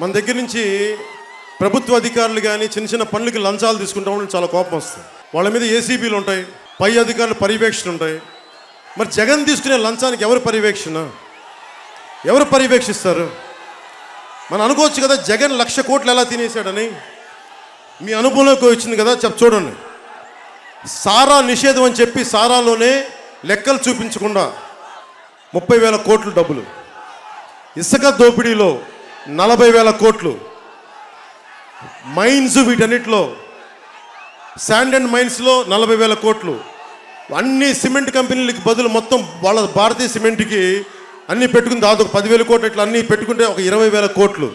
మన దగ్గర నుంచి ప్రభుత్వ అధికారులు కానీ చిన్న చిన్న పనులకి లంచాలు తీసుకుంటామని చాలా కోపం వస్తుంది. వాళ్ళ మీద ఏసీబీలు ఉంటాయి, పై అధికారులు పర్యవేక్షణ ఉంటాయి. మరి జగన్ తీసుకునే లంచానికి ఎవరు పర్యవేక్షిస్తారు? మనం అనుకోవచ్చు కదా జగన్ 1,00,000 కోట్లు ఎలా తినేశాడని. మీ అనుభవంలోకి వచ్చింది కదా, చూడండి. సారా నిషేధం అని చెప్పి సారాలోనే లెక్కలు చూపించకుండా 30,000 కోట్లు డబ్బులు, ఇసుక దోపిడీలో 40,000 కోట్లు, మైన్స్ వీటన్నిటిలో శాండ్ అండ్ మైన్స్లో 40,000 కోట్లు, అన్ని సిమెంట్ కంపెనీలకి బదులు మొత్తం వాళ్ళ భారతీయ సిమెంట్కి అన్నీ పెట్టుకుని దాదాపు 10,000 కోట్లు, ఇట్లా అన్నీ పెట్టుకుంటే ఒక 20,000 కోట్లు,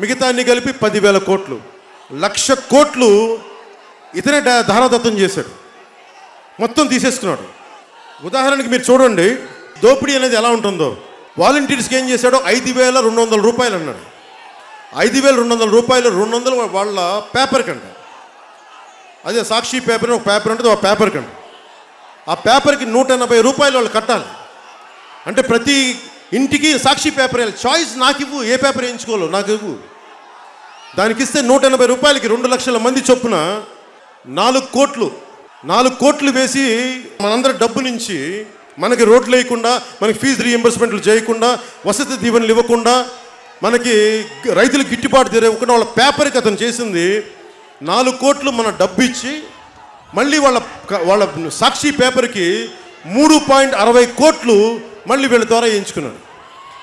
మిగతా అన్ని కలిపి 10,000 కోట్లు, 1,00,000 కోట్లు ఇతనే ధారాదత్తం చేశాడు, మొత్తం తీసేసుకున్నాడు. ఉదాహరణకి మీరు చూడండి దోపిడీ అనేది ఎలా ఉంటుందో. వాలంటీర్స్కి ఏం చేశాడో 5,200 రూపాయలు అన్నాడు. 5,200 రూపాయలు, 200 వాళ్ళ పేపర్ కంట. అదే సాక్షి పేపర్ ఒక పేపర్ ఉంటుంది, ఆ పేపర్ కంట. ఆ పేపర్కి 180 రూపాయలు వాళ్ళు కట్టాలి. అంటే ప్రతి ఇంటికి సాక్షి పేపర్ వేయాలి. చాయిస్ నాకు ఇవ్వు, ఏ పేపర్ వేయించుకోవాలో నాకు ఇవ్వు. దానికి ఇస్తే 180 రూపాయలకి 2,00,000 మంది చొప్పున 4 కోట్లు వేసి మనందరి డబ్బు నుంచి మనకి రోడ్లు వేయకుండా, మనకి ఫీజు రీఎంబర్స్మెంట్లు చేయకుండా, వసతి దీవెనలు ఇవ్వకుండా, మనకి రైతులకు గిట్టుబాటు ధర ఇవ్వకుండా వాళ్ళ పేపర్కి అతను చేసింది 4 కోట్లు మన డబ్బు ఇచ్చి మళ్ళీ వాళ్ళ సాక్షి పేపర్కి 3.60 కోట్లు మళ్ళీ వీళ్ళ ద్వారా వేయించుకున్నాడు.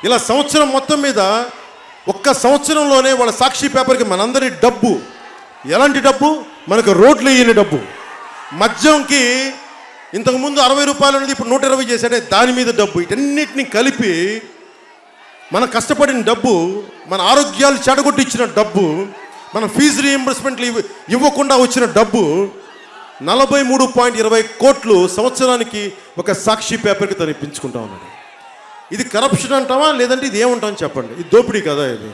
ఇలా సంవత్సరం మొత్తం మీద ఒక్క సంవత్సరంలోనే వాళ్ళ సాక్షి పేపర్కి మనందరి డబ్బు, ఎలాంటి డబ్బు, మనకు రోడ్లు వేయని డబ్బు, మద్యంకి ఇంతకుముందు 60 రూపాయలు అనేది ఇప్పుడు 120 చేశాడే దాని మీద డబ్బు, వీటన్నిటిని కలిపి మన కష్టపడిన డబ్బు, మన ఆరోగ్యాలు చెడగొట్టి ఇచ్చిన డబ్బు, మన ఫీజు రీఎంబర్స్మెంట్లు ఇవ్వకుండా వచ్చిన డబ్బు 43.20 కోట్లు సంవత్సరానికి ఒక సాక్షి పేపర్కి తను ఇప్పించుకుంటా ఉన్నాడు. ఇది కరప్షన్ అంటావా, లేదంటే ఇది ఏముంటామని చెప్పండి? ఇది దోపిడీ కదా ఇది.